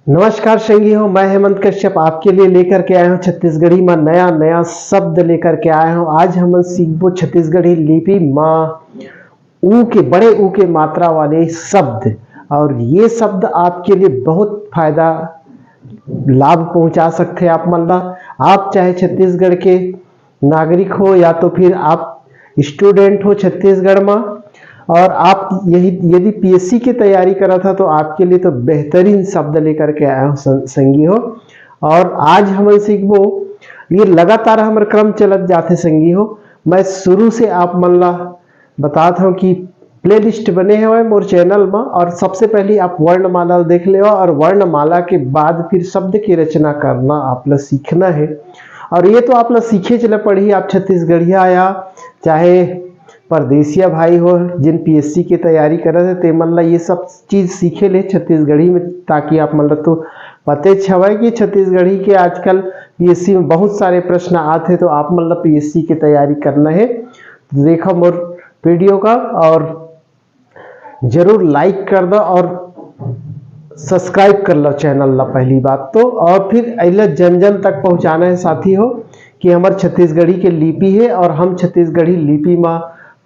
नमस्कार संगी हो, मैं हेमंत कश्यप आपके लिए लेकर के आया हूँ छत्तीसगढ़ी में नया नया शब्द लेकर के आया हूँ। आज हम सीखबो छत्तीसगढ़ी लिपि माँ ऊ के बड़े ऊ के मात्रा वाले शब्द, और ये शब्द आपके लिए बहुत फायदा लाभ पहुंचा सकते हैं। आप मतलब आप चाहे छत्तीसगढ़ के नागरिक हो या तो फिर आप स्टूडेंट हो छत्तीसगढ़ में, और आप यही यदि पीएससी की तैयारी करा था तो आपके लिए तो बेहतरीन शब्द लेकर के आया हूँ संगी हो। और आज हम सीखबो, ये लगातार हमारे क्रम चलत जाते संगी हो। मैं शुरू से आप मल्ला बताता हूँ कि प्लेलिस्ट बने हुए मोर चैनल में, और सबसे पहले आप वर्णमाला देख ले, और वर्णमाला के बाद फिर शब्द की रचना करना आप लोग सीखना है। और ये तो आप लोग सीखे चले पढ़ी, आप छत्तीसगढ़िया या चाहे परदेसिया भाई हो जिन पीएससी की तैयारी कर रहे थे, मतलब ये सब चीज सीखे ले छत्तीसगढ़ी में, ताकि आप मतलब तो पते छवे कि छत्तीसगढ़ी के आजकल पीएससी में बहुत सारे प्रश्न आते, तो आप मतलब पीएससी की तैयारी करना है तो देखो मोर वीडियो का, और जरूर लाइक कर दो और सब्सक्राइब कर लो चैनल ला पहली बात तो, और फिर अल जन जन तक पहुंचाना है साथी हो कि हमारे छत्तीसगढ़ी के लिपि है, और हम छत्तीसगढ़ी लिपि में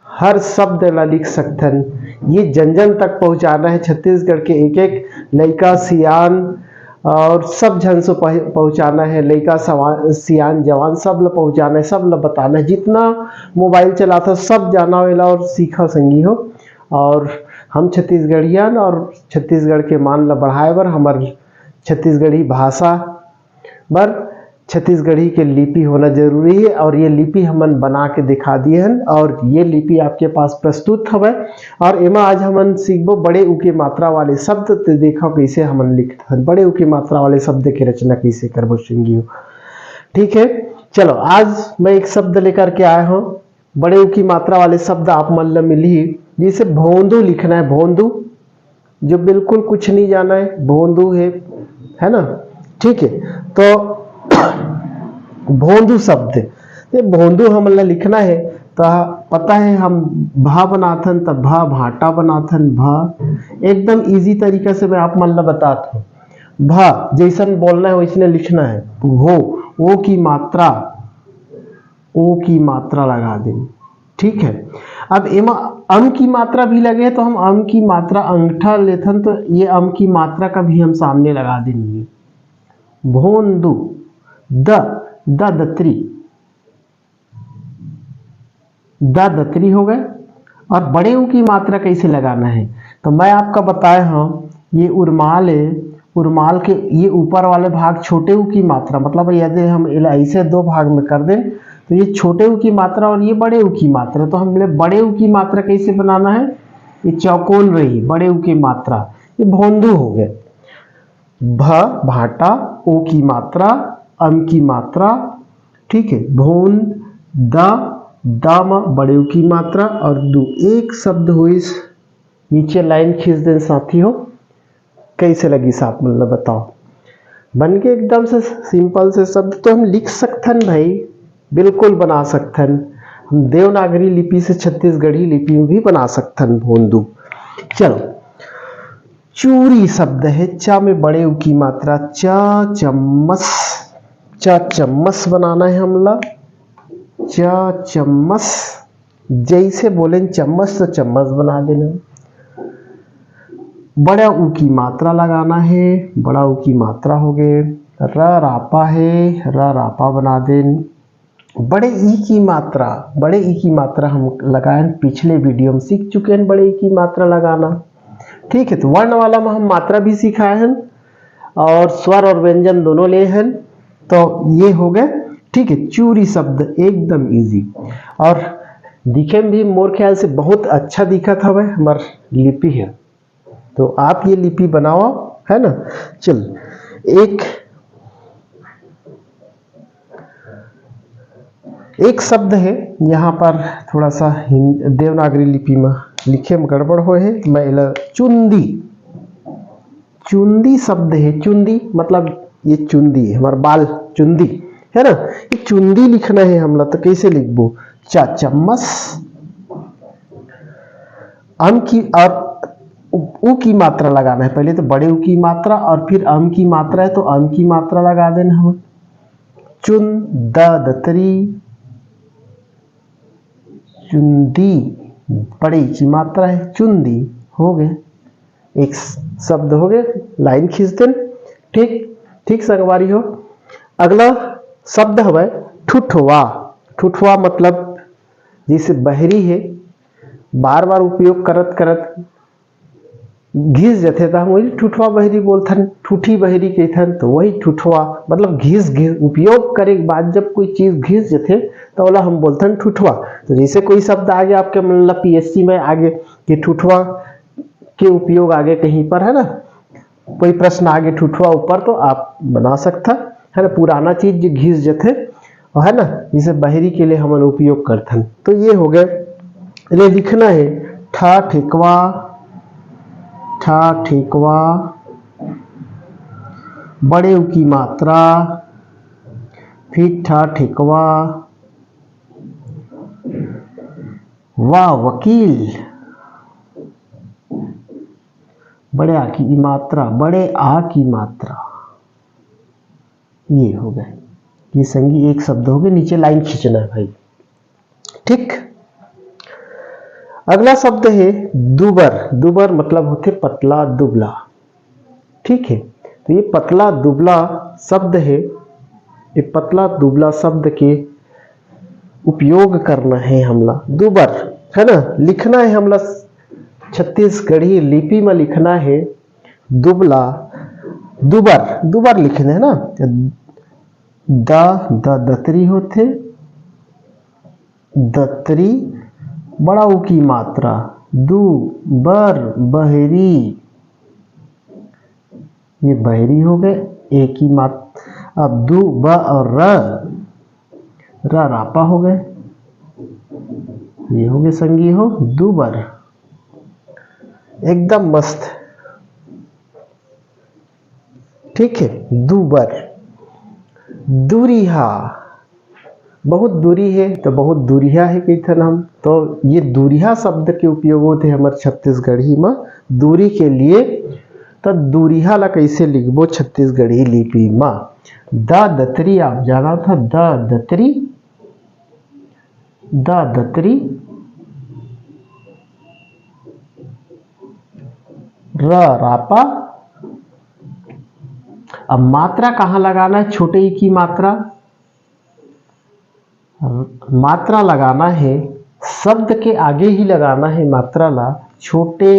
हर शब्द ला लिख सकते हैं। ये जन जन तक पहुंचाना है, छत्तीसगढ़ के एक एक लड़का सियान और सब जन से पहुंचाना है, लड़का सियान जवान सब ला पहुंचाना है, सब ला बताना है। जितना मोबाइल चलाता सब जाना वाला और सीखा संगी हो। और हम छत्तीसगढ़ियन और छत्तीसगढ़ के मान ला बढ़ाए बर हमारे छत्तीसगढ़ी भाषा बर छत्तीसगढ़ी के लिपि होना जरूरी है, और ये लिपि हमन बना के दिखा दिए हैं, और ये लिपि आपके पास प्रस्तुत हवे। और एमा आज हमन सीखबो बड़े ऊ के मात्रा वाले शब्द, तो देखो कैसे हमन लिखते हैं बड़े ऊ के मात्रा वाले शब्द की रचना कैसे करबो संगी हो। ठीक है, चलो आज मैं एक शब्द लेकर के आया हूँ बड़े ऊ की मात्रा वाले शब्द आप मन ला मिली, जिसे भोंदू लिखना है। भोंदू जो बिल्कुल कुछ नहीं जाना है, भोंदू है ना। ठीक है, तो भोंदू शब्द, ये भोंदू हमला लिखना है तो पता है हम भा बनाथन, तब भा भाटा बनाथन। भा एकदम इजी तरीका से मैं आप मन ला बताता हूँ। भा जैसन बोलना है वैसने लिखना है। हो ओ की मात्रा, ओ की मात्रा लगा दें। ठीक है, अब एमा अम की मात्रा भी लगे तो हम अम की मात्रा अंगूठा लेथन, तो ये अम की मात्रा का भी हम सामने लगा देंगे। भोंदू दतरी, दतरी हो गए। और बड़े ऊ की मात्रा कैसे लगाना है तो मैं आपका बताया हूँ, ये उर्माल है, उर्माल के ये ऊपर वाले भाग छोटे ऊ की मात्रा, मतलब यदि हम ऐसे दो भाग में कर दें तो ये छोटे ऊ की मात्रा और ये बड़े ऊ की मात्रा, तो हम बड़े ऊ की मात्रा कैसे बनाना है, ये चौकोन रही बड़े ऊ की मात्रा, ये भोंदू हो गए। भ भाटा, ओ की मात्रा, अम की मात्रा। ठीक है, भोन दाम बड़े ऊ की मात्रा, और दू एक शब्द हुई। नीचे लाइन खींच दें साथी हो, कैसे लगी साथ मतलब बताओ। बन के एकदम से सिंपल से शब्द तो हम लिख सकते हैं भाई, बिल्कुल बना सकते हैं। हम देवनागरी लिपि से छत्तीसगढ़ी लिपि में भी बना सकते हैं भोंदू। चलो, चूरी शब्द है, चा में बड़े ऊ की मात्रा, चा चम्मच, चा चम्मच बनाना है हमला। चा चम्मच, जैसे बोले चम्मच तो चम्मच बना देना। बड़ा ऊ की मात्रा लगाना है, बड़ा ऊ की मात्रा हो गए। र रापा है, र रापा बना दें। बड़े ई की मात्रा, बड़े ई की मात्रा हम लगाए पिछले वीडियो में सीख चुके हैं बड़े ई की मात्रा लगाना। ठीक है, तो वर्ण वाला में हम मात्रा भी सिखाए हैं और स्वर और व्यंजन दोनों ले हैं, तो ये हो गए। ठीक है, चूरी शब्द एकदम इजी, और दिखे में भी मोर ख्याल से बहुत अच्छा दिखा था वह हमार लिपि है, तो आप ये लिपि बनाओ, है ना। चल, एक शब्द है यहाँ पर थोड़ा सा देवनागरी लिपि में लिखे में गड़बड़ हो है। मैं चुंदी, चुंदी शब्द है, चुंदी मतलब ये चुंदी है, हमारा बाल चुंदी है ना, ये चुंदी लिखना है हमला, तो कैसे लिखबो, चा चम्मच, अम की, और उ की मात्रा लगाना है। पहले तो बड़े उ की मात्रा और फिर अम की मात्रा है तो अम की मात्रा लगा देना हम। चुन द दतरी चुंदी, बड़ी की मात्रा है, चुंदी हो गए, एक शब्द हो गए, लाइन खींच देन। ठीक ठीक संगवारी हो। अगला शब्द है ठुठवा। ठुठवा मतलब जिसे बहरी है, बार बार उपयोग करत करत घिस जाते था, वही ठुठवा बहरी बोलथन, ठूठी बहरी कहथन, तो वही ठुठवा मतलब घिस घिस उपयोग करे के बाद जब कोई चीज घिस जाते तो वाला हम बोलथन ठुठवा। तो जैसे कोई शब्द आगे आपके मतलब पीएससी में आगे कि ठुठवा के उपयोग आगे कहीं पर है ना, कोई प्रश्न आगे ठुठवा ऊपर तो आप बना सकता है ना, पुराना चीज जो घिस जाते है ना, जिसे बहरी के लिए हम उपयोग करथन। तो ये हो गए। इन्हें लिखना है ठा ठेकवा, ठा ठेकवा, बड़े उ की मात्रा, फिर ठा ठेकवा, वाह वकील, बड़े आ की मात्रा, बड़े आ की मात्रा, ये हो गए। ये संगी एक शब्द हो गए, नीचे लाइन खींचना है भाई। ठीक। अगला शब्द है दुबर। दुबर मतलब होते पतला दुबला। ठीक है, तो ये पतला दुबला शब्द है, ये पतला दुबला शब्द के उपयोग करना है हमला। दुबर है ना, लिखना है हमला छत्तीसगढ़ी लिपि में लिखना है दुबला, दुबर, दुबर लिखना है ना। द दतरी होते, दतरी, बड़ा उ की मात्रा, दु बर बहरी, ये बहरी हो गए, एक ही मात्रा। अब दु ब और र रापा हो गए, ये हो गए संगी हो दुबर। एकदम मस्त। ठीक है, दुबर। दूरिहा, बहुत दूरी है तो बहुत दूरिया है कहते हम, तो ये दूरिया शब्द के उपयोग होते हमारे छत्तीसगढ़ी में दूरी के लिए। तो दूरिया ला कैसे लिखबो छत्तीसगढ़ी लिपि में? द दतरी आप जाना था, द दतरी, द दतरी, र रापा। अब मात्रा कहाँ लगाना है? छोटे ई की मात्रा, मात्रा लगाना है शब्द के आगे ही लगाना है मात्रा ला। छोटे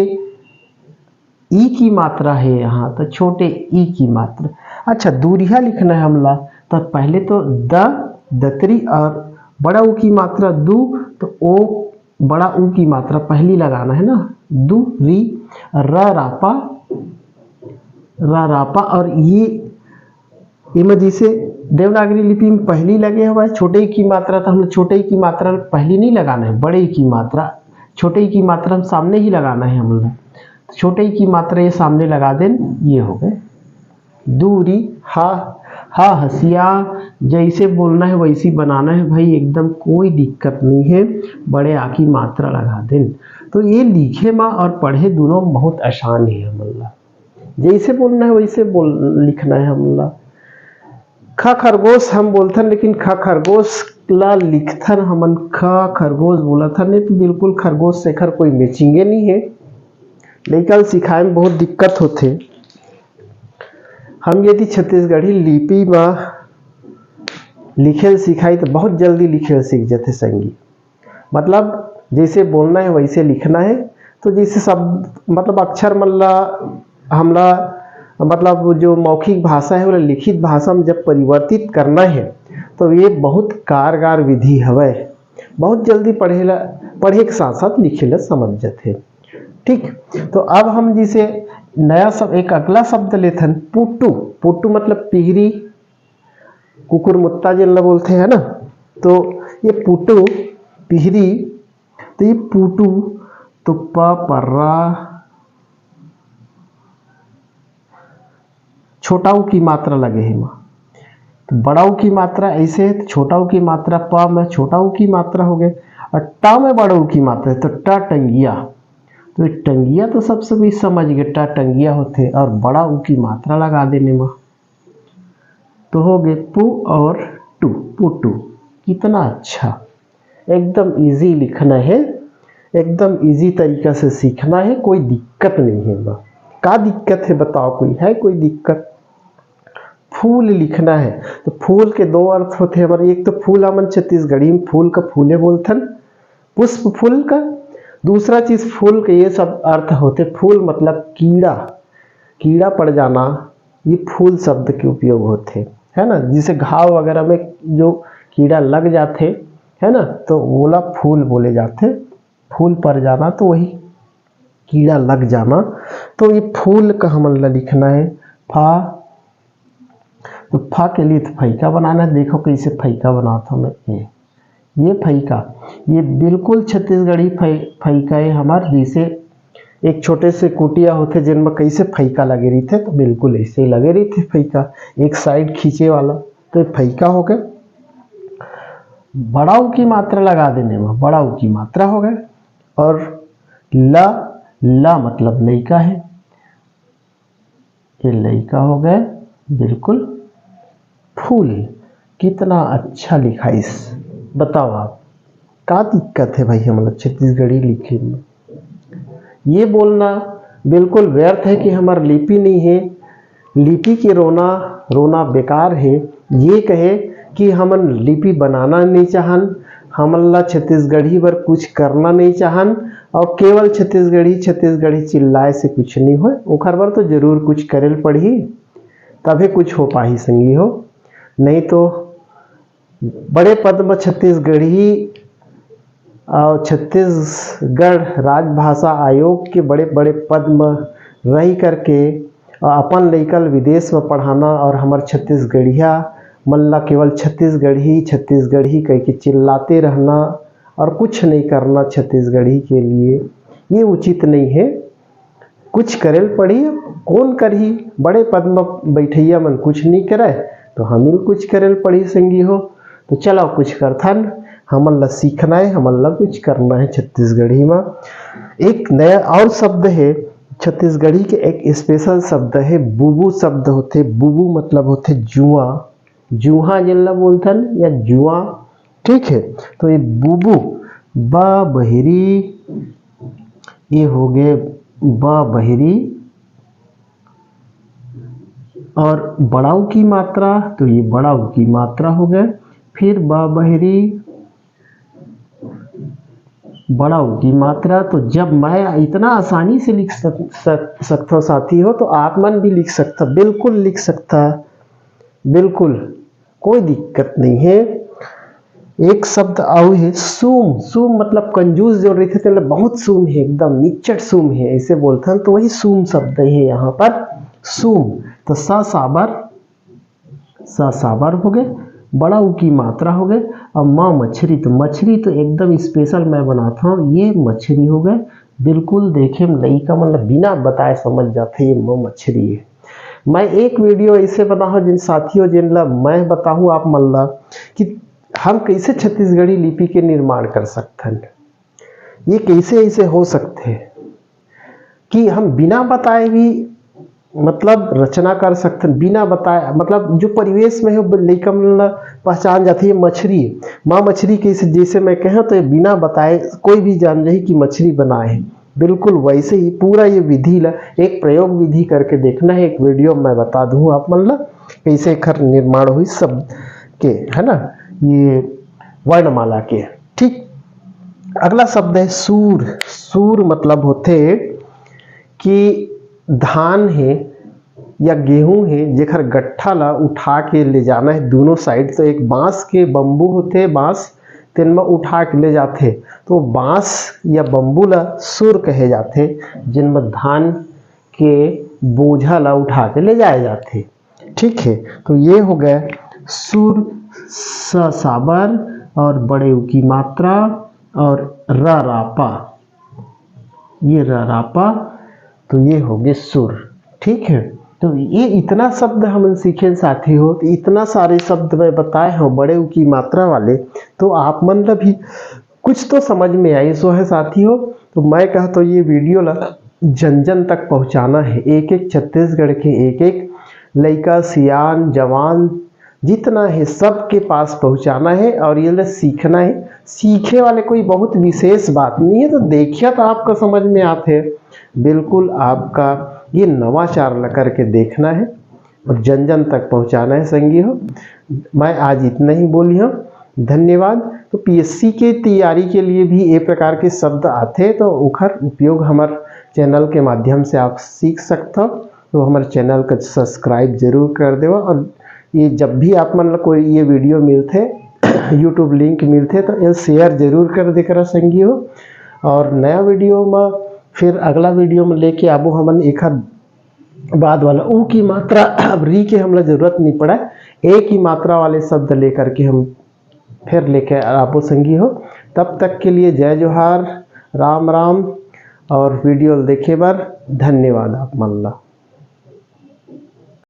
ई की मात्रा है यहाँ, तो छोटे ई की मात्रा। अच्छा, दूरिया लिखना है हमला, तो पहले तो द दतरी और बड़ा ऊ की मात्रा दू, तो ओ बड़ा ऊ की मात्रा पहली लगाना है ना, दू री, र रापा, र रापा। और ये जैसे देवनागरी लिपि में पहली लगे हुआ है छोटे ई की मात्रा, तो हम छोटे ई की मात्रा पहली नहीं लगाना है, बड़े ई की मात्रा, छोटे ई की मात्रा हम सामने ही लगाना है हमला। छोटे ई की मात्रा ये सामने लगा दें, ये हो गए दूरी। हा हा हसिया, जैसे बोलना है वैसी बनाना है भाई, एकदम कोई दिक्कत नहीं है, बड़े आ की मात्रा लगा दें। तो ये लिखे में और पढ़े दोनों बहुत आसान है हमला, जैसे बोलना है वैसे लिखना है हमला। ख खरगोश हम बोलथन, लेकिन ख खरगोश ला लिखथन हमन ख खरगोश बोलथन, नहीं तो बिल्कुल खरगोश से खर कोई मैचिंगे नहीं है। लेकिन सिखाए में बहुत दिक्कत होते। हम यदि छत्तीसगढ़ी लिपि में लिखे सिखाई तो बहुत जल्दी लिखे सीख जाते संगी। मतलब जैसे बोलना है वैसे लिखना है, तो जैसे सब मतलब अक्षर मल्ला हमला मतलब जो मौखिक भाषा है वो लिखित भाषा में जब परिवर्तित करना है तो ये बहुत कारगर विधि हवे, बहुत जल्दी पढ़े के साथ साथ लिखे ला समझ जाते। ठीक, तो अब हम जिसे नया सब एक अगला शब्द लेथन पुट्टू। पुट्टू मतलब पिहरी, कुकुर मुत्ता जिन बोलते हैं ना, तो ये पुट्टू पिहरी, तो ये पुट्टू तुप्पा पर्रा, छोटा ऊ की मात्रा लगे है माँ, तो बड़ा ऊ की मात्रा ऐसे है, तो छोटा ऊ की मात्रा प में छोटा ऊ की मात्रा हो गए, और टा में बड़ा ऊ की मात्रा है, तो टा टंगिया, तो टंगिया तो सबसे भी समझ गए टंगिया होते और बड़ा ऊ की मात्रा लगा देने में तो हो गए पु और टू, पुटू। कितना अच्छा, एकदम इजी लिखना है, एकदम इजी तरीका से सीखना है, कोई दिक्कत नहीं है। बा का दिक्कत है बताओ, कोई है कोई दिक्कत? फूल लिखना है तो फूल के दो अर्थ होते हैं हमारे, एक तो फूल हमन छत्तीसगढ़ी में फूल का फूले बोलथन, पुष्प फूल का। दूसरा चीज फूल के ये सब अर्थ होते, फूल मतलब कीड़ा, कीड़ा पड़ जाना, ये फूल शब्द के उपयोग होते है ना। जिसे घाव वगैरह में जो कीड़ा लग जाते है ना, तो बोला फूल बोले जाते, फूल पड़ जाना तो वही कीड़ा लग जाना। तो ये फूल का हमन लिखना है फा। तो फा के लिए तो फैका बनाना है, देखो कैसे फैका बनाता हूँ मैं। ये फैका, ये बिल्कुल छत्तीसगढ़ी फैका है हमार। जैसे एक छोटे से कुटिया होते जिनमें कैसे फैका लगे रही थे, तो बिल्कुल ऐसे ही लगे रही थे फैका, एक साइड खींचे वाला, तो ये फैका हो गए। बड़ाऊ की मात्रा लगा देने में बड़ाऊ की मात्रा हो गए। और ला मतलब लइका है, ये लइका हो गए बिल्कुल। फूल, कितना अच्छा लिखा इस, बताओ आप क्या दिक्कत है भाई हम लोग छत्तीसगढ़ी लिखे में? ये बोलना बिल्कुल व्यर्थ है कि हमारी लिपि नहीं है, लिपि के रोना बेकार है। ये कहे कि हमन लिपि बनाना नहीं चाहन, हमन ला छत्तीसगढ़ी पर कुछ करना नहीं चाहन, और केवल छत्तीसगढ़ी चिल्लाए से कुछ नहीं हो, ओखर बर तो जरूर कुछ करेल पड़ी, तभी कुछ हो पाही संगी हो। नहीं तो बड़े पद में छत्तीसगढ़ी और छत्तीसगढ़ राजभाषा आयोग के बड़े बड़े पद में रही करके अपन लइकल विदेश में पढ़ाना, और हमार छत्तीसगढ़िया मल्ला केवल छत्तीसगढ़ी कह के चिल्लाते रहना और कुछ नहीं करना छत्तीसगढ़ी के लिए, ये उचित नहीं है। कुछ करेल पड़ी, कौन करही? बड़े पद में बैठैया मन कुछ नहीं करे, तो हमिल कुछ करेल पड़ी संगी हो। तो चलो कुछ करथन, हमन ला सीखना है, हमन ला कुछ करना है छत्तीसगढ़ी में। एक नया और शब्द है छत्तीसगढ़ी के, एक स्पेशल शब्द है बुबू शब्द होते। बुबू मतलब होते जुआ, जूहा जिनला बोलथन या जुआ, ठीक है। तो ये बुबू बा बहिरी, ये हो गए बा बहिरी। और बड़ाऊ की मात्रा, तो ये बड़ाऊ की मात्रा हो गए। फिर बा बहिरी बड़ाऊ की मात्रा। तो जब मैं इतना आसानी से लिख सकता साथी हो, तो आप मन भी लिख सकता, बिल्कुल लिख सकता, बिल्कुल कोई दिक्कत नहीं है। एक शब्द आओ है सूम। सूम मतलब कंजूस जो रहते थे, बहुत सूम है, एकदम निचट सूम है, ऐसे बोलते हैं, तो वही सूम शब्द है यहाँ पर, सूम। तो सा साबर हो गए, बड़ा ऊ की मात्रा हो गए। और माँ मछली, तो मछली तो एकदम स्पेशल मैं बनाता हूँ, ये मछली हो गए। बिल्कुल देखे लइका मतलब बिना बताए समझ जाते ये माँ मछली है। मैं एक वीडियो ऐसे बना हूँ जिन साथियों जिनला मैं बताऊँ आप मल्ला कि हम कैसे छत्तीसगढ़ी लिपि के निर्माण कर सकते हैं, ये कैसे ऐसे हो सकते हैं कि हम बिना बताए भी मतलब रचना कर सकते हैं, बिना बताए मतलब जो परिवेश में है लइका पहचान जाती है मछली, माँ मछली कैसे, जैसे मैं कहा तो बिना बताए कोई भी जान जाए कि मछली बनाए है। बिल्कुल वैसे ही पूरा ये विधि ला एक प्रयोग विधि करके देखना है, एक वीडियो मैं बता दूँ आप मतलब कैसे खर निर्माण हुई शब्द के, है ना, ये वर्णमाला के। ठीक, अगला शब्द है सूर। सूर मतलब होते कि धान है या गेहूं है जेकर गट्ठा ला उठा के ले जाना है दोनों साइड। तो एक बांस के बम्बू होते, बांस तेन में उठा के ले जाते, तो बांस या बम्बू ला सूर कहे जाते, जिनमें धान के बोझा ला उठा के ले जाए जाते। ठीक है, तो ये हो गया सूर, साबर और बड़े ऊ की मात्रा और रापा, ये रापा, तो ये हो गए सुर। ठीक है, तो ये इतना शब्द हम सीखे साथी हो, तो इतना सारे शब्द मैं बताए हो बड़े की मात्रा वाले, तो आप मन भी कुछ तो समझ में आई सो है साथी हो। तो मैं कहा तो ये वीडियो ला जन जन तक पहुंचाना है, एक एक छत्तीसगढ़ के एक एक लड़का सियान जवान जितना है सबके पास पहुंचाना है और ये ले सीखना है। सीखे वाले कोई बहुत विशेष बात नहीं है, तो देखिए तो आपको समझ में आते है। बिल्कुल आपका ये नवाचार ला करके देखना है और जन जन तक पहुंचाना है संगी हो। मैं आज इतना ही बोली हूँ, धन्यवाद। तो पीएससी के तैयारी के लिए भी ये प्रकार के शब्द आते तो उखर उपयोग हमारे चैनल के माध्यम से आप सीख सकते हो। तो हमारे चैनल का सब्सक्राइब जरूर कर देव और ये जब भी आप मन कोई ये वीडियो मिलते यूट्यूब लिंक मिलते तो ये शेयर जरूर कर दे कर संगी हो। और नया वीडियो में फिर अगला वीडियो में लेके आबो हमन एक बाद वाला ऊ की मात्रा अब री के हमला जरूरत नहीं पड़ा, एक ही मात्रा वाले शब्द लेकर के हम फिर लेके आबो संगी हो। तब तक के लिए जय जोहार, राम राम और वीडियो देखे बार धन्यवाद आप मन ला।